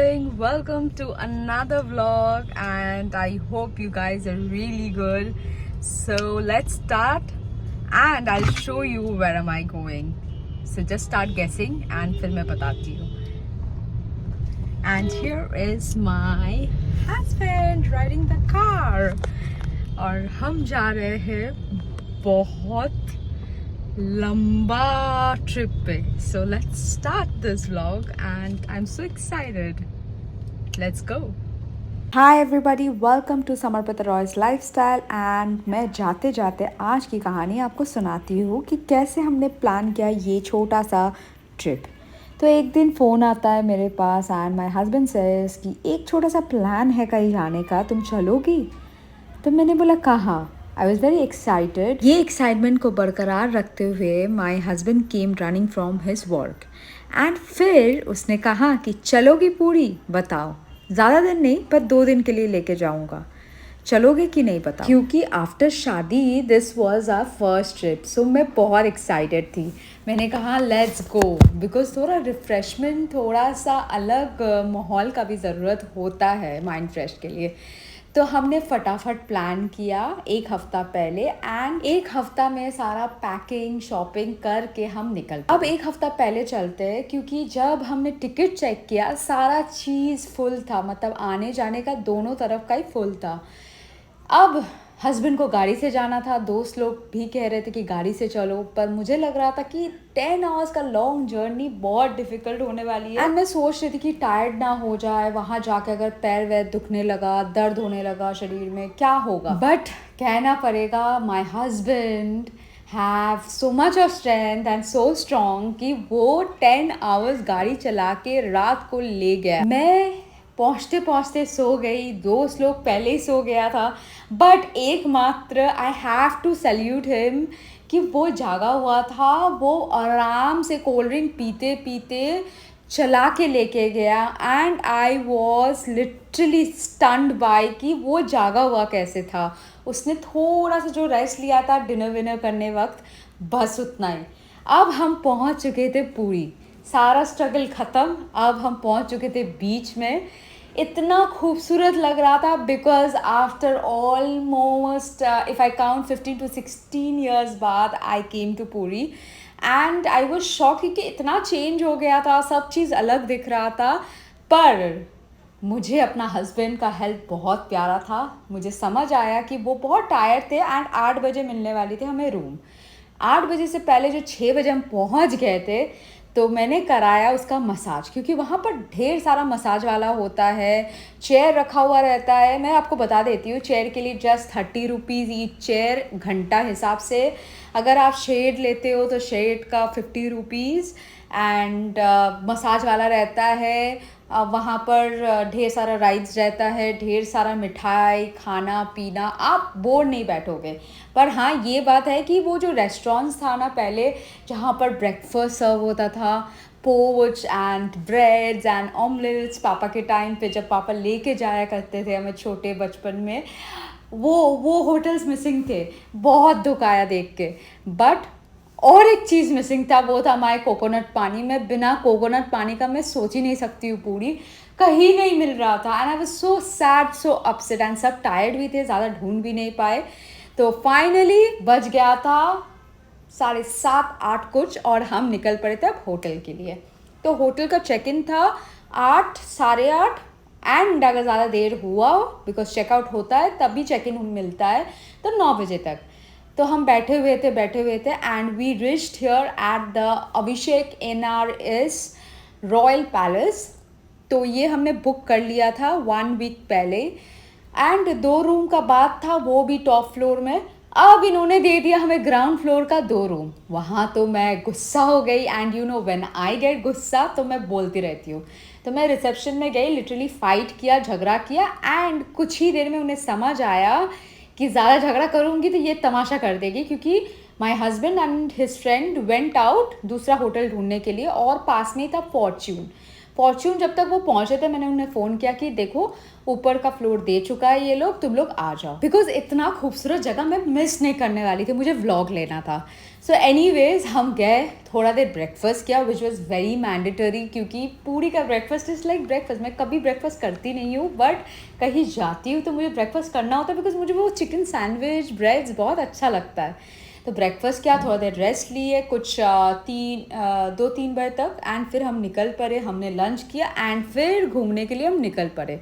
morning, welcome to another vlog and I hope you guys are really good. So let's start and I'll show you where am I going. So just start guessing and फिर मैं बताती हूँ. And here is my husband riding the car. और हम जा रहे हैं बहुत लंबा ट्रिप पे. So let's start this vlog and I'm so excited. Let's go. Hi everybody, welcome to Samarpita Roy's lifestyle. And मैं जाते जाते आज की कहानी आपको सुनाती हूँ कि कैसे हमने प्लान किया ये छोटा सा ट्रिप. तो एक दिन फ़ोन आता है मेरे पास एंड माय हस्बैंड सेज कि एक छोटा सा प्लान है कहीं जाने का, तुम चलोगी? तो मैंने बोला कहाँ. I was very excited. ये एक्साइटमेंट को बरकरार रखते हुए my husband came running from his work and फिर उसने कहा कि चलोगी पूरी, बताओ. ज़्यादा दिन नहीं पर 2 दिन के लिए लेके जाऊँगा, चलोगे कि नहीं पता. क्योंकि आफ्टर शादी this was our first trip, so मैं बहुत एक्साइटेड थी. मैंने कहा लेट्स गो, बिकॉज थोड़ा रिफ़्रेशमेंट, थोड़ा सा अलग माहौल का भी ज़रूरत होता है माइंड फ्रेश के लिए. तो हमने फटाफट प्लान किया एक हफ़्ता पहले एंड एक हफ़्ता में सारा पैकिंग शॉपिंग करके हम निकल. अब एक हफ़्ता पहले चलते हैं क्योंकि जब हमने टिकट चेक किया सारा चीज़ फुल था, मतलब आने जाने का दोनों तरफ का ही फुल था. अब हस्बैंड को गाड़ी से जाना था, दोस्त लोग भी कह रहे थे कि गाड़ी से चलो, पर मुझे लग रहा था कि 10 आवर्स का लॉन्ग जर्नी बहुत डिफ़िकल्ट होने वाली है. एंड मैं सोच रही थी कि टायर्ड ना हो जाए, वहाँ जाके अगर पैर वैर दुखने लगा, दर्द होने लगा शरीर में, क्या होगा. बट कहना पड़ेगा my husband have so much of strength and so strong कि वो 10 आवर्स गाड़ी चला के रात को ले गया. मैं पहुँचते पहुँचते सो गई, दोस्त लोग पहले ही सो गया था. बट एकमात्र I have to salute him कि वो जागा हुआ था. वो आराम से कोल्ड ड्रिंक पीते पीते चला के लेके गया and I was literally stunned by कि वो जागा हुआ कैसे था. उसने थोड़ा सा जो रेस्ट लिया था डिनर विनर करने वक्त, बस उतना ही. अब हम पहुंच चुके थे पूरी, सारा स्ट्रगल ख़त्म. अब हम पहुंच चुके थे बीच में. इतना खूबसूरत लग रहा था because after almost if I count 15 to 16 years बाद आई केम टू पूरी एंड आई वॉज शॉक कि इतना चेंज हो गया था, सब चीज़ अलग दिख रहा था. पर मुझे अपना हस्बैंड का हेल्प बहुत प्यारा था. मुझे समझ आया कि वो बहुत टायर्ड थे एंड 8 बजे मिलने वाली थी हमें रूम. 8 बजे से पहले जो 6 बजे हम पहुंच गए थे, तो मैंने कराया उसका मसाज, क्योंकि वहाँ पर ढेर सारा मसाज वाला होता है, चेयर रखा हुआ रहता है. मैं आपको बता देती हूँ, चेयर के लिए जस्ट 30 रुपीज़ ईच चेयर, घंटा हिसाब से. अगर आप शेड लेते हो तो शेड का 50 रुपीज़ एंड मसाज वाला रहता है. वहाँ पर ढेर सारा राइड्स रहता है, ढेर सारा मिठाई खाना पीना, आप बोर नहीं बैठोगे. पर हाँ ये बात है कि वो जो रेस्टोरेंट्स था ना पहले, जहाँ पर ब्रेकफास्ट सर्व होता था, पोच एंड ब्रेड्स एंड ऑमलेट्स, पापा के टाइम पे जब पापा लेके जाया करते थे हमें छोटे बचपन में, वो होटल्स मिसिंग थे. बहुत दुख आया देख के. बट और एक चीज़ मिसिंग था, वो था हमारे कोकोनट पानी. मैं बिना कोकोनट पानी का मैं सोच ही नहीं सकती हूँ पूरी, कहीं नहीं मिल रहा था. And I was so sad, so upset and सब टायर्ड भी थे, ज़्यादा ढूंढ भी नहीं पाए. तो फाइनली बज गया था 7:30-8 कुछ और हम निकल पड़े थे अब होटल के लिए. तो होटल का चेक इन था 8, 8:30 एंड अगर ज़्यादा देर हुआ बिकॉज चेकआउट होता है तभी चेक इन मिलता है, तो 9 बजे तक. तो हम बैठे हुए थे and we reached here at the Abhishek NRS royal palace. तो ये हमने बुक कर लिया था 1 वीक पहले एंड 2 रूम का बात था, वो भी टॉप फ्लोर में. अब इन्होंने दे दिया हमें ग्राउंड फ्लोर का 2 रूम. वहाँ तो मैं गुस्सा हो गई and you know when I get गुस्सा तो मैं बोलती रहती हूँ. तो मैं रिसेप्शन में गई, लिटरली फाइट किया, झगड़ा किया एंड कुछ ही देर में उन्हें समझ आया कि ज़्यादा झगड़ा करूँगी तो ये तमाशा कर देगी, क्योंकि my husband and his friend went out दूसरा होटल ढूंढने के लिए और पास में ही था फॉर्च्यून जब तक वो पहुंचे थे मैंने उन्हें फ़ोन किया कि देखो ऊपर का फ्लोर दे चुका है ये लोग, तुम लोग आ जाओ, बिकॉज इतना खूबसूरत जगह मैं मिस नहीं करने वाली थी, मुझे व्लॉग लेना था। सो एनीवेज हम गए, थोड़ा देर ब्रेकफास्ट किया विच वॉज वेरी मैंडेटरी, क्योंकि पूरी का ब्रेकफास्ट इज़ लाइक ब्रेकफास्ट। मैं कभी ब्रेकफास्ट करती नहीं हूँ, बट कहीं जाती हूँ तो मुझे ब्रेकफास्ट करना होता है, बिकॉज मुझे वो चिकन सैंडविच ब्रेड्स बहुत अच्छा लगता है। तो ब्रेकफास्ट किया, थोड़ा देर रेस्ट लिए, कुछ 2-3 बजे तक, एंड फिर हम निकल पड़े, हमने लंच किया एंड फिर घूमने के लिए हम निकल पड़े।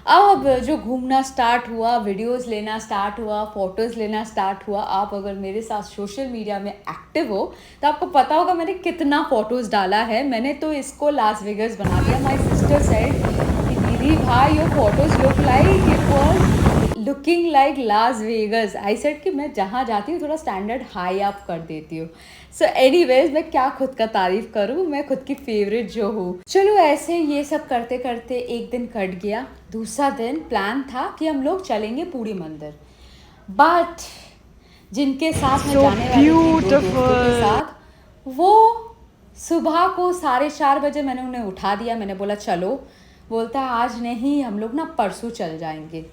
अब जो घूमना स्टार्ट हुआ, वीडियोस लेना स्टार्ट हुआ, फ़ोटोज़ लेना स्टार्ट हुआ। आप अगर मेरे साथ सोशल मीडिया में एक्टिव हो तो आपको पता होगा मैंने कितना फ़ोटोज़ डाला है। मैंने तो इसको लास वेगस बना दिया। माई सिस्टर सेड कि दीदी भाई your photos look like it was looking like Las Vegas. I said कि मैं जहाँ जाती हूँ थोड़ा स्टैंडर्ड हाई अप कर देती हूँ। सो एनीवेज मैं क्या खुद का तारीफ करूँ, मैं खुद की फेवरेट जो हूँ। चलो ऐसे ये सब करते करते एक दिन कट गया। दूसरा दिन प्लान था कि हम लोग चलेंगे पूरी मंदिर, बट जिनके साथ मैं जाने वाली थी 2 दोस्तों के साथ, वो सुबह को 4:30 बजे मैंने उन्हें उठा दिया। मैंने बोला चलो, बोलता है आज नहीं, हम लोग ना परसों चल जाएंगे।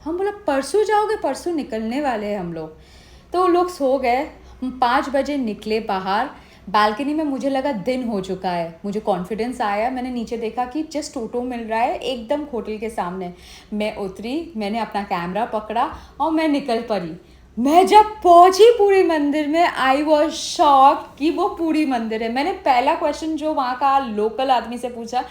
हम बोला परसों जाओगे? परसों निकलने वाले हैं हम लोग। तो वो लोग सो गए। हम 5 बजे निकले बाहर। बालकनी में मुझे लगा दिन हो चुका है, मुझे कॉन्फिडेंस आया। मैंने नीचे देखा कि जस्ट ऑटो मिल रहा है एकदम होटल के सामने। मैं उतरी, मैंने अपना कैमरा पकड़ा और मैं निकल पड़ी। मैं जब पहुंची पूरी मंदिर में, आई वॉज शॉक कि वो पूरी मंदिर है। मैंने पहला क्वेश्चन जो वहाँ का लोकल आदमी से पूछा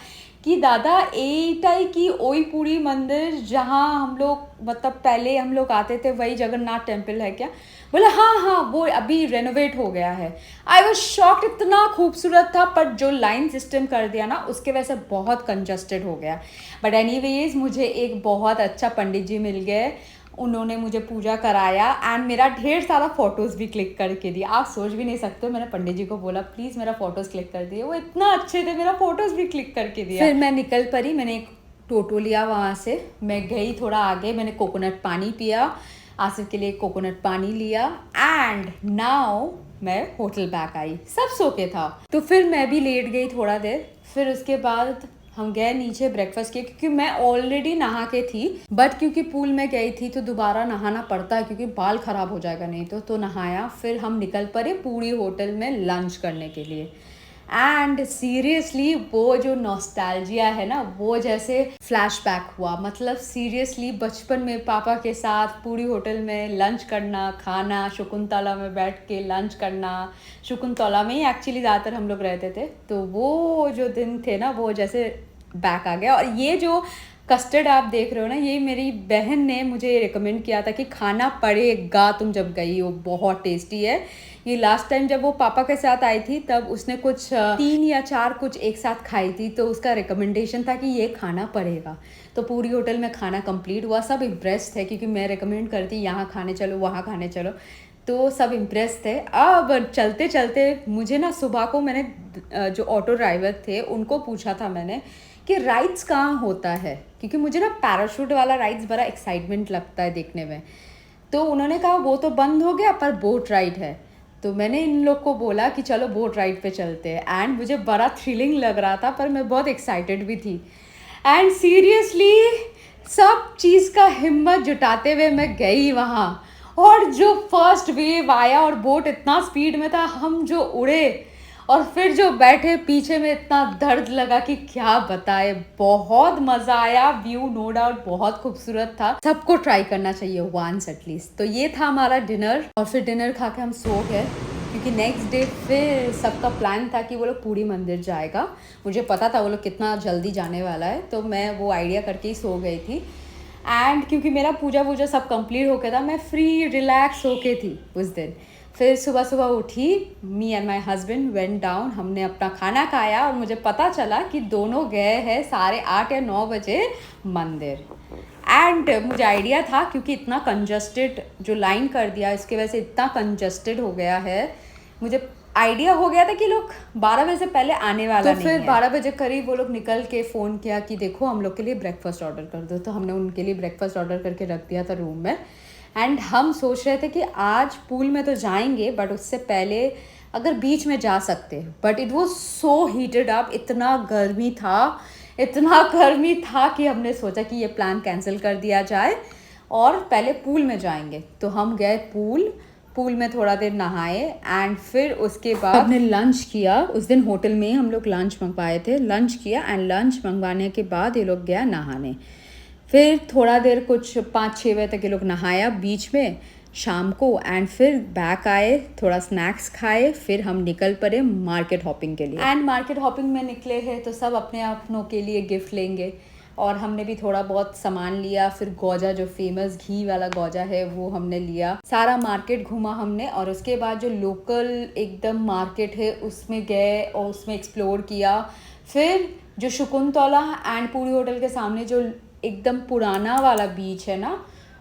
कि दादा एटाई की ओई पूरी मंदिर जहाँ हम लोग मतलब पहले हम लोग आते थे वही जगन्नाथ टेम्पल है क्या? बोला हाँ हाँ वो अभी रेनोवेट हो गया है। आई वॉज शॉक्ड, इतना खूबसूरत था, पर जो लाइन सिस्टम कर दिया ना उसके वजह से बहुत कंजस्टेड हो गया। बट एनीवेज मुझे एक बहुत अच्छा पंडित जी मिल गए, उन्होंने मुझे पूजा कराया एंड मेरा ढेर सारा फ़ोटोज़ भी क्लिक करके दिया। आप सोच भी नहीं सकते हो, मैंने पंडित जी को बोला प्लीज़ मेरा फ़ोटोज़ क्लिक कर दिए, वो इतना अच्छे थे, मेरा फ़ोटोज़ भी क्लिक करके दिया। फिर मैं निकल पड़ी, मैंने एक टोटो लिया वहाँ से, मैं गई थोड़ा आगे, मैंने कोकोनट पानी पिया, आसिफ के लिए कोकोनट पानी लिया एंड नाउ मैं होटल बैक आई। सब सो के था तो फिर मैं भी लेट गई थोड़ा देर। फिर उसके बाद हम गए नीचे ब्रेकफास्ट किए, क्योंकि मैं ऑलरेडी नहा के थी, बट क्योंकि पूल में गई थी तो दोबारा नहाना पड़ता है क्योंकि बाल ख़राब हो जाएगा नहीं तो नहाया। फिर हम निकल पड़े पूरी होटल में लंच करने के लिए। एंड सीरियसली वो जो नॉस्टैल्जिया है ना, वो जैसे फ्लैशबैक हुआ। मतलब सीरियसली बचपन में पापा के साथ पूरी होटल में लंच करना, खाना, शकुंतला में बैठ के लंच करना। शकुंतला में ही एक्चुअली ज़्यादातर हम लोग रहते थे, तो वो जो दिन थे ना वो जैसे बैक आ गया। और ये जो कस्टर्ड आप देख रहे हो ना, ये मेरी बहन ने मुझे रिकमेंड किया था कि खाना पड़ेगा तुम जब गई हो, बहुत टेस्टी है। ये लास्ट टाइम जब वो पापा के साथ आई थी तब उसने कुछ 3 या 4 कुछ एक साथ खाई थी, तो उसका रिकमेंडेशन था कि ये खाना पड़ेगा। तो पूरी होटल में खाना कंप्लीट हुआ, सब इम्प्रेस थे क्योंकि मैं रिकमेंड करती यहाँ खाने चलो वहाँ खाने चलो, तो सब इम्प्रेस थे। अब चलते चलते मुझे ना सुबह को मैंने जो ऑटो ड्राइवर थे उनको पूछा था मैंने कि राइड्स कहाँ होता है, क्योंकि मुझे ना पैराशूट वाला राइड्स बड़ा एक्साइटमेंट लगता है देखने में। तो उन्होंने कहा वो तो बंद हो गया पर बोट राइड है। तो मैंने इन लोग को बोला कि चलो बोट राइड पे चलते हैं, एंड मुझे बड़ा थ्रिलिंग लग रहा था पर मैं बहुत एक्साइटेड भी थी। एंड सीरियसली सब चीज़ का हिम्मत जुटाते हुए मैं गई वहाँ, और जो फर्स्ट वेव आया और बोट इतना स्पीड में था, हम जो उड़े और फिर जो बैठे पीछे में इतना दर्द लगा कि क्या बताए। बहुत मज़ा आया, व्यू नो डाउट बहुत खूबसूरत था, सबको ट्राई करना चाहिए वंस एटलीस्ट। तो ये था हमारा डिनर, और फिर डिनर खा के हम सो गए क्योंकि नेक्स्ट डे फिर सबका प्लान था कि वो लोग पूरी मंदिर जाएगा। मुझे पता था वो लोग कितना जल्दी जाने वाला है, तो मैं वो आइडिया करके ही सो गई थी। एंड क्योंकि मेरा पूजा वूजा सब कंप्लीट हो गया था, मैं फ्री रिलैक्स होके थी उस दिन। फिर सुबह सुबह उठी, me and my husband went down, हमने अपना खाना खाया और मुझे पता चला कि दोनों गए हैं 8:30 या 9 बजे मंदिर। एंड मुझे आइडिया था क्योंकि इतना कंजस्टेड जो लाइन कर दिया इसके वजह से इतना कंजस्टेड हो गया है, मुझे आइडिया हो गया था कि लोग 12 बजे से पहले आने वाला नहीं है। तो फिर 12 बजे करीब वो लोग निकल के फ़ोन किया कि देखो हम लोग के लिए ब्रेकफास्ट ऑर्डर कर दो। तो हमने उनके लिए ब्रेकफास्ट ऑर्डर करके रख दिया था रूम में। एंड हम सोच रहे थे कि आज पूल में तो जाएंगे, बट उससे पहले अगर बीच में जा सकते, but it was so heated up, इतना गर्मी था कि हमने सोचा कि ये प्लान कैंसिल कर दिया जाए और पहले पूल में जाएंगे। तो हम गए पूल में थोड़ा देर नहाए एंड फिर उसके बाद हमने लंच किया। उस दिन होटल में ही हम लोग लंच मंगवाए थे, लंच किया एंड लंच मंगवाने के बाद ये लोग गया नहाने। फिर थोड़ा देर कुछ 5-6 बजे तक ये लोग नहाया बीच में शाम को एंड फिर बैक आए, थोड़ा स्नैक्स खाए, फिर हम निकल पड़े मार्केट हॉपिंग के लिए। एंड मार्केट हॉपिंग में निकले हैं तो सब अपने अपनों के लिए गिफ्ट लेंगे और हमने भी थोड़ा बहुत सामान लिया। फिर गौजा, जो फेमस घी वाला गौजा है, वो हमने लिया। सारा मार्केट घूमा हमने और उसके बाद जो लोकल एकदम मार्केट है उसमें गए और उसमें एक्सप्लोर किया। फिर जो शकुंतला एंड पूरी होटल के सामने जो एकदम पुराना वाला बीच है ना,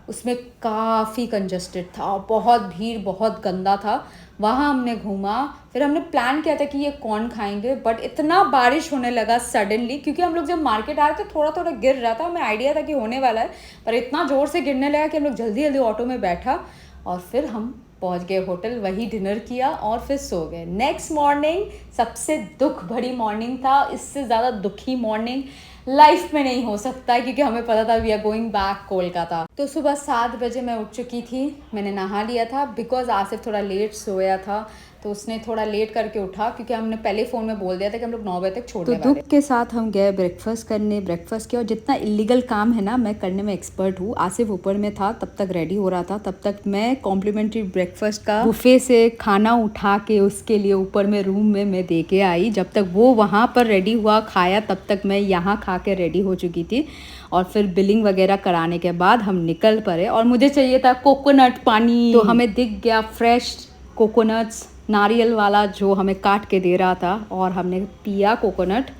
उसमें काफ़ी कंजस्टेड था, बहुत भीड़, बहुत गंदा था, वहाँ हमने घूमा। फिर हमने प्लान किया था कि ये कॉर्न खाएंगे, बट इतना बारिश होने लगा सडनली, क्योंकि हम लोग जब मार्केट आए तो थोड़ा थोड़ा गिर रहा था, हमें आइडिया था कि होने वाला है, पर इतना ज़ोर से गिरने लगा कि हम लोग जल्दी जल्दी ऑटो में बैठा और फिर हम पहुंच गए होटल, वही डिनर किया और फिर सो गए। नेक्स्ट मॉर्निंग सबसे दुख भरी मॉर्निंग था, इससे ज़्यादा दुखी मॉर्निंग लाइफ में नहीं हो सकता है, क्योंकि हमें पता था we are going back Kolkata. तो सुबह 7 बजे मैं उठ चुकी थी, मैंने नहा लिया था बिकॉज आसिफ थोड़ा लेट सोया था, तो उसने थोड़ा लेट करके उठा, क्योंकि हमने पहले फ़ोन में बोल दिया था कि हम लोग 9 बजे तक छोड़ने वाले। तो दुख के साथ हम गए ब्रेकफास्ट करने, ब्रेकफास्ट किया और जितना इलीगल काम है ना मैं करने में एक्सपर्ट हूँ। आसिफ ऊपर में था, तब तक रेडी हो रहा था, तब तक मैं कॉम्प्लीमेंट्री ब्रेकफास्ट का बुफे से खाना उठा के उसके लिए ऊपर में रूम में मैं दे के आई। जब तक वो वहाँ पर रेडी हुआ खाया, तब तक मैं यहाँ खा के रेडी हो चुकी थी। और फिर बिलिंग वगैरह कराने के बाद हम निकल पड़े और मुझे चाहिए था कोकोनट पानी, तो हमें दिख गया फ्रेश कोकोनट्स, नारियल वाला जो हमें काट के दे रहा था, और हमने पिया कोकोनट।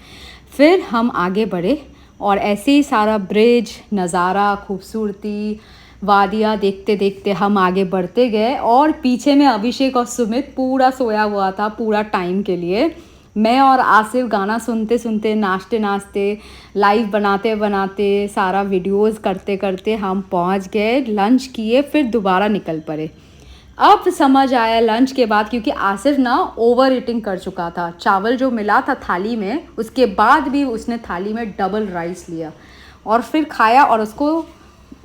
फिर हम आगे बढ़े और ऐसे ही सारा ब्रिज, नज़ारा, खूबसूरती, वादियाँ देखते देखते हम आगे बढ़ते गए। और पीछे में अभिषेक और सुमित पूरा सोया हुआ था पूरा टाइम के लिए। मैं और आसिफ गाना सुनते सुनते, नाचते नाचते, लाइव बनाते बनाते, सारा वीडियोस करते करते हम पहुंच गए, लंच किए, फिर दोबारा निकल पड़े। अब समझ आया लंच के बाद, क्योंकि आसिफ ना ओवर ईटिंग कर चुका था। चावल जो मिला था थाली में, उसके बाद भी उसने थाली में डबल राइस लिया और फिर खाया, और उसको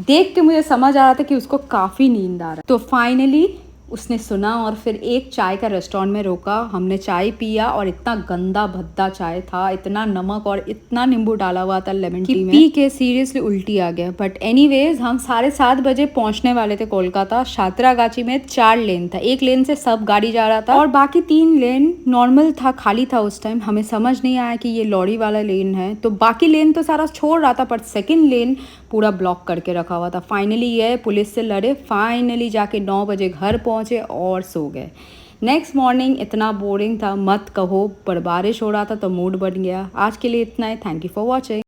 देख के मुझे समझ आ रहा था कि उसको काफ़ी नींद आ रहा है। तो फाइनली उसने सुना और फिर एक चाय का रेस्टोरेंट में रोका, हमने चाय पिया और इतना गंदा भद्दा चाय था, इतना नमक और इतना नींबू डाला हुआ था लेमन टी में, पी के सीरियसली उल्टी आ गया। बट एनीवेज हम 7:30 बजे पहुंचने वाले थे कोलकाता। सातरागाची में 4 लेन था, एक लेन से सब गाड़ी जा रहा था और बाकी 3 लेन नॉर्मल था, खाली था उस टाइम। हमें समझ नहीं आया कि ये लॉरी वाला लेन है, तो बाकी लेन तो सारा छोड़ रहा था, पर सेकेंड लेन पूरा ब्लॉक करके रखा हुआ था। फाइनली ये पुलिस से लड़े, फाइनली जाके 9 बजे घर पहुंचे और सो गए। नेक्स्ट मॉर्निंग इतना बोरिंग था मत कहो, पर बारिश हो रहा था तो मूड बन गया। आज के लिए इतना ही, थैंक यू फॉर वॉचिंग।